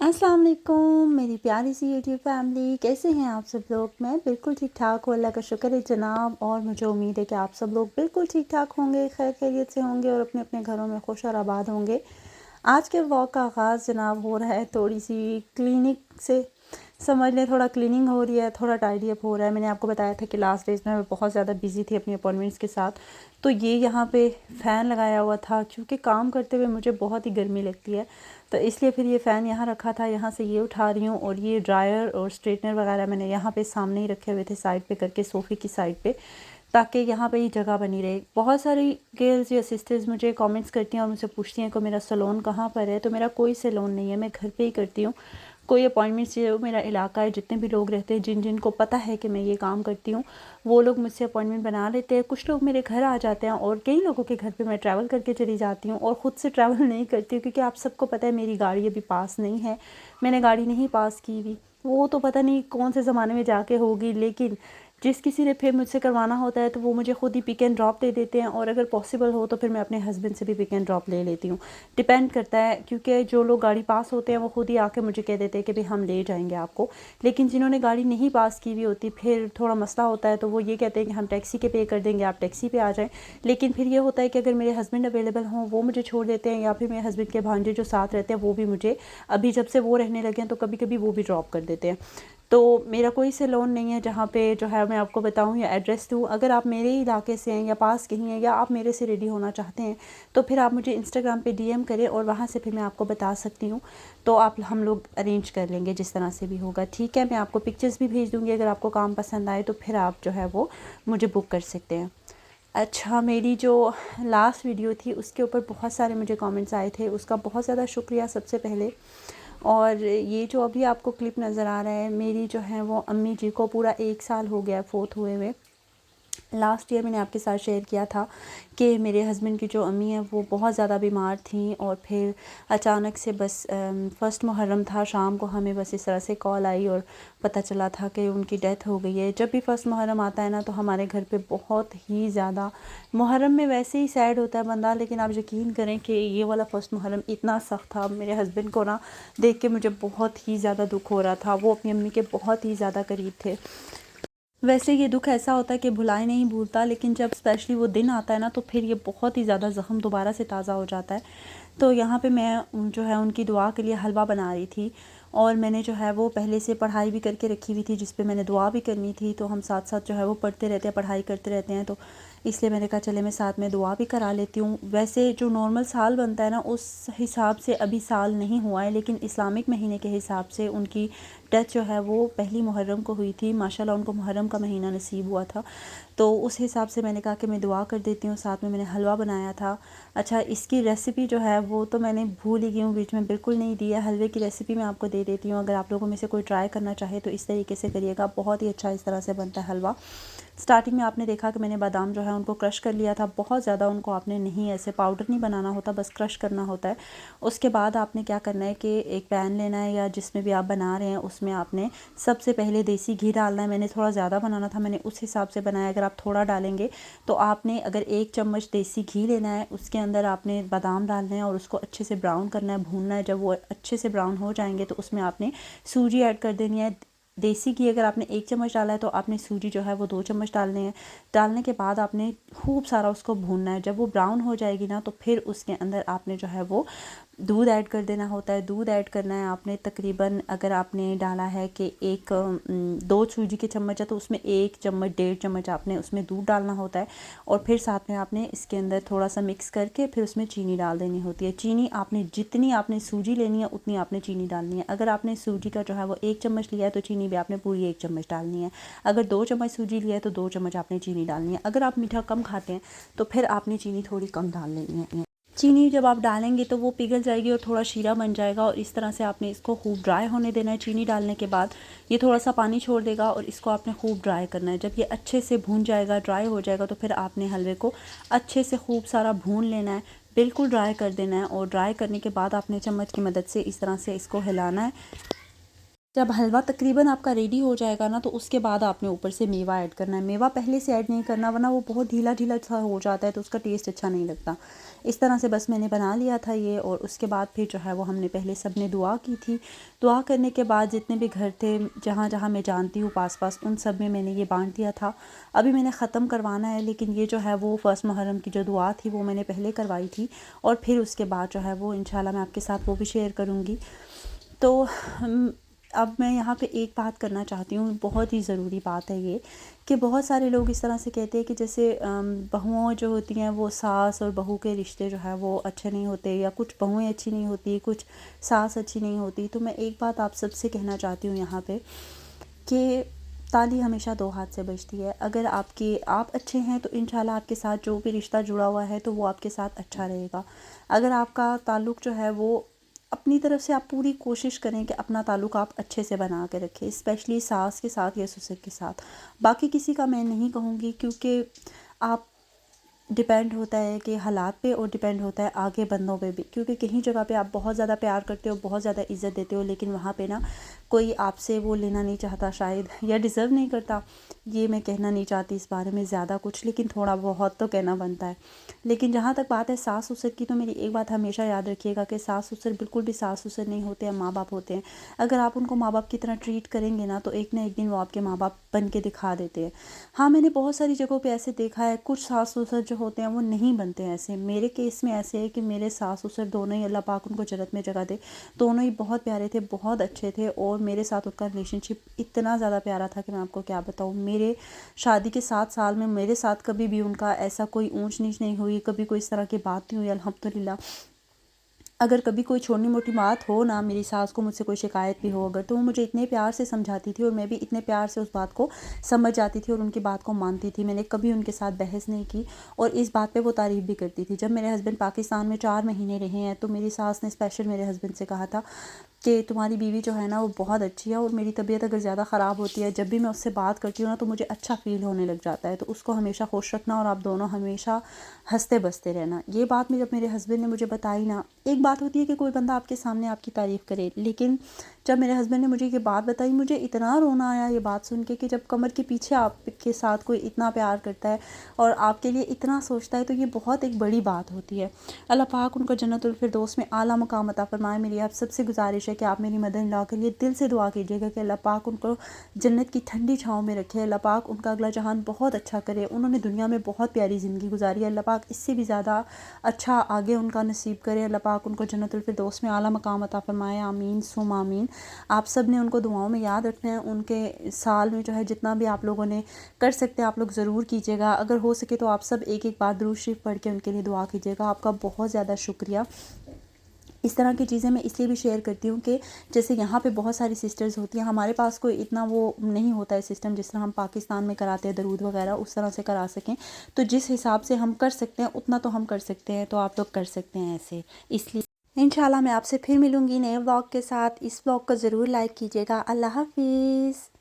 अस्सलाम वालेकुम मेरी प्यारी सी यूट्यूब फैमिली, कैसे हैं आप सब लोग। मैं बिल्कुल ठीक ठाक हूँ, अल्लाह का शुक्र है जनाब। और मुझे उम्मीद है कि आप सब लोग बिल्कुल ठीक ठाक होंगे, खैर खैरियत से होंगे और अपने अपने घरों में खुश और आबाद होंगे। आज के व्लॉग का आगाज़ जनाब हो रहा है थोड़ी सी क्लिनिक से, समझ लें थोड़ा क्लीनिंग हो रही है, थोड़ा टाइडी अप हो रहा है। मैंने आपको बताया था कि लास्ट डेज़ में मैं बहुत ज़्यादा बिज़ी थी अपनी अपॉइंटमेंट्स के साथ, तो ये यहाँ पे फ़ैन लगाया हुआ था क्योंकि काम करते हुए मुझे बहुत ही गर्मी लगती है, तो इसलिए फिर ये फ़ैन यहाँ रखा था, यहाँ से ये उठा रही हूँ। और ये ड्रायर और स्ट्रेटनर वगैरह मैंने यहाँ पे सामने ही रखे हुए थे साइड पे करके, सोफ़े की साइड पे, ताकि यहाँ पे ही जगह बनी रहे। बहुत सारी गर्ल्स या सिस्टर्स मुझे कमेंट्स करती हैं और मुझसे पूछती हैं कि मेरा सैलून कहाँ पर है। तो मेरा कोई सैलून नहीं है, मैं घर पे ही करती हूँ। कोई अपॉइंटमेंट्स जो मेरा इलाका है, जितने भी लोग रहते हैं जिन को पता है कि मैं ये काम करती हूँ, वो लोग मुझसे अपॉइंटमेंट बना लेते हैं। कुछ लोग मेरे घर आ जाते हैं और कई लोगों के घर पे मैं ट्रैवल करके चली जाती हूँ और ख़ुद से ट्रैवल नहीं करती हूँ क्योंकि आप सबको पता है मेरी गाड़ी अभी पास नहीं है, मैंने गाड़ी नहीं पास की हुई। वो तो पता नहीं कौन से ज़माने में जाके होगी, लेकिन जिस किसी ने फिर मुझसे करवाना होता है तो वो मुझे खुद ही पिक एंड ड्रॉप दे देते हैं, और अगर पॉसिबल हो तो फिर मैं अपने हस्बैंड से भी पिक एंड ड्रॉप ले लेती हूँ। डिपेंड करता है, क्योंकि जो लोग गाड़ी पास होते हैं वो खुद ही आके मुझे कह देते हैं कि भाई हम ले जाएंगे आपको। लेकिन जिन्होंने गाड़ी नहीं पास की हुई होती, फिर थोड़ा मसला होता है, तो वो ये कहते हैं कि हम टैक्सी के पे कर देंगे, आप टैक्सी पे आ जाएँ। लेकिन फिर ये होता है कि अगर मेरे हस्बैंड अवेलेबल हों वो मुझे छोड़ देते हैं, या फिर मेरे हस्बैंड के भांजे जो साथ रहते हैं वो भी मुझे, अभी जब से वो रहने लगे हैं तो कभी कभी वो भी ड्रॉप कर देते हैं। तो मेरा कोई सैलून नहीं है जहाँ पे जो है मैं आपको बताऊँ या एड्रेस दूँ। अगर आप मेरे इलाके से हैं या पास कहीं हैं या आप मेरे से रेडी होना चाहते हैं तो फिर आप मुझे इंस्टाग्राम पे डीएम करें और वहाँ से फिर मैं आपको बता सकती हूँ। तो हम लोग अरेंज कर लेंगे जिस तरह से भी होगा, ठीक है। मैं आपको पिक्चर्स भी भेज दूँगी, अगर आपको काम पसंद आए तो फिर आप जो है वो मुझे बुक कर सकते हैं। अच्छा, मेरी जो लास्ट वीडियो थी उसके ऊपर बहुत सारे मुझे कमेंट्स आए थे, उसका बहुत ज़्यादा शुक्रिया सबसे पहले। और ये जो अभी आपको क्लिप नज़र आ रहा है, मेरी जो है वो अम्मी जी को पूरा 1 साल हो गया फ़ौत हुए हुए। लास्ट ईयर मैंने आपके साथ शेयर किया था कि मेरे हस्बैंड की जो अम्मी है वो बहुत ज़्यादा बीमार थी, और फिर अचानक से बस फर्स्ट मुहर्रम था, शाम को हमें बस इस तरह से कॉल आई और पता चला था कि उनकी डेथ हो गई है। जब भी फर्स्ट मुहर्रम आता है ना तो हमारे घर पे बहुत ही ज़्यादा, मुहर्रम में वैसे ही सैड होता है बंदा, लेकिन आप यकीन करें कि ये वाला फर्स्ट मुहर्रम इतना सख्त था। मेरे हस्बैंड को ना देख के मुझे बहुत ही ज़्यादा दुख हो रहा था, वो अपनी अम्मी के बहुत ही ज़्यादा करीब थे। वैसे ये दुख ऐसा होता है कि भुलाए नहीं भूलता, लेकिन जब स्पेशली वो दिन आता है ना तो फिर ये बहुत ही ज़्यादा ज़ख्म दोबारा से ताज़ा हो जाता है। तो यहाँ पे मैं जो है उनकी दुआ के लिए हलवा बना रही थी, और मैंने जो है वो पहले से पढ़ाई भी करके रखी हुई थी जिस पे मैंने दुआ भी करनी थी। तो हम साथ साथ जो है वो पढ़ते रहते हैं, पढ़ाई करते रहते हैं, तो इसलिए मैंने कहा चले मैं साथ में दुआ भी करा लेती हूँ। वैसे जो नॉर्मल साल बनता है ना उस हिसाब से अभी साल नहीं हुआ है, लेकिन इस्लामिक महीने के हिसाब से उनकी डेथ जो है वो पहली मुहर्रम को हुई थी। माशाल्लाह उनको मुहर्रम का महीना नसीब हुआ था, तो उस हिसाब से मैंने कहा कि मैं दुआ कर देती हूँ। साथ में मैंने हलवा बनाया था। अच्छा, इसकी रेसिपी जो है वो तो मैंने भूल ही गई हूँ, बीच में बिल्कुल नहीं दिया। हलवे की रेसिपी मैं आपको दे देती हूँ, अगर आप लोगों में से कोई ट्राई करना चाहे तो इस तरीके से करिएगा, बहुत ही अच्छा इस तरह से बनता है हलवा। स्टार्टिंग में आपने देखा कि मैंने बादाम जो है उनको क्रश कर लिया था, बहुत ज़्यादा उनको आपने नहीं, ऐसे पाउडर नहीं बनाना होता, बस क्रश करना होता है। उसके बाद आपने क्या करना है कि एक पैन लेना है या जिसमें भी आप बना रहे हैं उसमें आपने सबसे पहले देसी घी डालना है। मैंने थोड़ा ज़्यादा बनाना था, मैंने उस हिसाब से बनाया। अगर आप थोड़ा डालेंगे तो आपने अगर 1 चम्मच देसी घी लेना है, उसके अंदर आपने बादाम डालने हैं और उसको अच्छे से ब्राउन करना है, भूनना है। जब वो अच्छे से ब्राउन हो जाएंगे तो उसमें आपने सूजी ऐड कर देनी है। देसी घी अगर आपने 1 चम्मच डाला है तो आपने सूजी जो है वो 2 चम्मच डालने हैं। डालने के बाद आपने खूब सारा उसको भूनना है। जब वो ब्राउन हो जाएगी ना तो फिर उसके अंदर आपने जो है वो दूध ऐड कर देना होता है। दूध ऐड करना है आपने तकरीबन, अगर आपने डाला है कि 2 सूजी के चम्मच है तो उसमें 1 चम्मच 1.5 चम्मच आपने उसमें दूध डालना होता है। और फिर साथ में आपने इसके अंदर थोड़ा सा मिक्स करके फिर उसमें चीनी डाल देनी होती है। चीनी आपने जितनी आपने सूजी लेनी है उतनी आपने चीनी डालनी है। अगर आपने सूजी का जो है वो 1 चम्मच लिया है तो चीनी भी आपने पूरी 1 चम्मच डालनी है। अगर 2 चम्मच सूजी लिया है तो 2 चम्मच आपने चीनी डालनी है। अगर आप मीठा कम खाते हैं तो फिर आपने चीनी थोड़ी कम डाल लेनी है। चीनी जब आप डालेंगे तो वो पिघल जाएगी और थोड़ा शीरा बन जाएगा, और इस तरह से आपने इसको खूब ड्राई होने देना है। चीनी डालने के बाद ये थोड़ा सा पानी छोड़ देगा और इसको आपने खूब ड्राई करना है। जब ये अच्छे से भून जाएगा, ड्राई हो जाएगा, तो फिर आपने हलवे को अच्छे से खूब सारा भून लेना है, बिल्कुल ड्राई कर देना है। और ड्राई करने के बाद आपने चम्मच की मदद से इस तरह से इसको हिलाना है। जब हलवा तकरीबन आपका रेडी हो जाएगा ना, तो उसके बाद आपने ऊपर से मेवा ऐड करना है। मेवा पहले से ऐड नहीं करना, वरना वो बहुत ढीला ढीला सा हो जाता है तो उसका टेस्ट अच्छा नहीं लगता। इस तरह से बस मैंने बना लिया था ये, और उसके बाद फिर जो है वो हमने पहले सब ने दुआ की थी। दुआ करने के बाद जितने भी घर थे जहाँ जहाँ मैं जानती हूँ पास पास, उन सब में मैंने ये बांट दिया था। अभी मैंने ख़त्म करवाना है, लेकिन ये जो है वो फ़र्स्ट मुहर्रम की जो दुआ थी वो मैंने पहले करवाई थी, और फिर उसके बाद जो है वो इंशाल्लाह मैं आपके साथ वो भी शेयर करूँगी। तो अब मैं यहाँ पे एक बात करना चाहती हूँ, बहुत ही ज़रूरी बात है ये, कि बहुत सारे लोग इस तरह से कहते हैं कि जैसे बहुओं जो होती हैं वो सास और बहू के रिश्ते जो है वो अच्छे नहीं होते, या कुछ बहुएं अच्छी नहीं होती, कुछ सास अच्छी नहीं होती। तो मैं एक बात आप सबसे कहना चाहती हूँ यहाँ पे, कि ताली हमेशा दो हाथ से बजती है। अगर आप अच्छे हैं तो इंशाल्लाह आपके साथ जो भी रिश्ता जुड़ा हुआ है तो वो आपके साथ अच्छा रहेगा। अगर आपका ताल्लुक़ जो है वो, अपनी तरफ से आप पूरी कोशिश करें कि अपना ताल्लुक़ आप अच्छे से बना के रखें, स्पेशली सास के साथ या ससुर के साथ। बाकी किसी का मैं नहीं कहूँगी, क्योंकि आप डिपेंड होता है कि हालात पे, और डिपेंड होता है आगे बंदों पे भी, क्योंकि कहीं जगह पे आप बहुत ज़्यादा प्यार करते हो, बहुत ज़्यादा इज़्ज़त देते हो, लेकिन वहाँ पे ना कोई आपसे वो लेना नहीं चाहता शायद, या डिज़र्व नहीं करता। ये मैं कहना नहीं चाहती इस बारे में ज़्यादा कुछ, लेकिन थोड़ा बहुत तो कहना बनता है। लेकिन जहाँ तक बात है सास ससुर की, तो मेरी एक बात हमेशा याद रखिएगा कि सास ससुर बिल्कुल भी सास ससुर नहीं होते हैं, माँ बाप होते हैं। अगर आप उनको माँ बाप की तरह ट्रीट करेंगे ना, तो एक ना एक दिन वो आपके माँ बाप बन के दिखा देते हैं। हाँ, मैंने बहुत सारी जगहों पे ऐसे देखा है, कुछ सास ससुर जो होते हैं वो नहीं बनते हैं ऐसे। मेरे केस में ऐसे है कि मेरे सास ससुर दोनों ही, अल्लाह पाक उनको जन्नत में जगह दे, दोनों ही बहुत प्यारे थे, बहुत अच्छे थे, और मेरे साथ उनका रिलेशनशिप इतना ज़्यादा प्यारा था कि मैं आपको क्या बताऊँ। मेरे शादी के 7 साल में मेरे साथ कभी भी उनका ऐसा कोई ऊंच नीच नहीं हुई, कभी कोई इस तरह की बात नहीं हुई, अल्हम्दुलिल्लाह। अगर कभी कोई छोटी मोटी बात हो ना, मेरी सास को मुझसे कोई शिकायत भी हो अगर, तो वो मुझे इतने प्यार से समझाती थी, और मैं भी इतने प्यार से उस बात को समझ जाती थी और उनकी बात को मानती थी। मैंने कभी उनके साथ बहस नहीं की, और इस बात पे वो तारीफ़ भी करती थी। जब मेरे हस्बैंड पाकिस्तान में 4 महीने रहे हैं, तो मेरी सास ने स्पेशल मेरे हस्बैंड से कहा था कि तुम्हारी बीवी जो है ना वो बहुत अच्छी है, और मेरी तबीयत अगर ज़्यादा ख़राब होती है, जब भी मैं उससे बात करती हूँ ना, तो मुझे अच्छा फ़ील होने लग जाता है। तो उसको हमेशा खुश रखना, और आप दोनों हमेशा हंसते बसते रहना। ये बात जब मेरे हस्बैंड ने मुझे बताई ना, एक बात होती है कि कोई बंदा आपके सामने आपकी तारीफ़ करे, लेकिन जब मेरे हस्बैंड ने मुझे ये बात बताई, मुझे इतना रोना आया ये बात सुन के, कि जब कमर के पीछे आपके साथ कोई इतना प्यार करता है और आपके लिए इतना सोचता है, तो ये बहुत एक बड़ी बात होती है। अल्लाह पाक उनको जन्नतुल फिरदौस में आला मकाम अता फरमाए। मेरी आप सबसे गुजारिश है कि आप मेरी मदर इन लॉ के लिए दिल से दुआ कीजिएगा कि अल्लाह पाक उनको जन्नत की ठंडी छाँव में रखे, अल्लाह पाक उनका अगला जहान बहुत अच्छा करे। उन्होंने दुनिया में बहुत प्यारी ज़िंदगी गुजारी है, अल्लाह पाक इससे भी ज़्यादा अच्छा आगे उनका नसीब करे। अल्लाह पाक उनको जन्नतुल फिरदौस में आला मकाम अता फरमाए, आमीन सुम आमीन। आप सब ने उनको दुआओं में याद रखना है। उनके साल में जो है जितना भी आप लोगों ने कर सकते हैं आप लोग ज़रूर कीजिएगा। अगर हो सके तो आप सब एक एक बार दुरूद शरीफ पढ़ के उनके लिए दुआ कीजिएगा। आपका बहुत ज़्यादा शुक्रिया। इस तरह की चीज़ें मैं इसलिए भी शेयर करती हूँ कि जैसे यहाँ पे बहुत सारी सिस्टर्स होती हैं, हमारे पास कोई इतना वो नहीं होता है सिस्टम जिस तरह हम पाकिस्तान में कराते हैं दरूद वगैरह, उस तरह से करा सकें। तो जिस हिसाब से हम कर सकते हैं उतना तो हम कर सकते हैं, तो आप लोग कर सकते हैं ऐसे। इसलिए इंशाल्लाह मैं आपसे फिर मिलूँगी नए व्लॉग के साथ। इस व्लॉग को ज़रूर लाइक कीजिएगा। अल्लाह हाफिज़।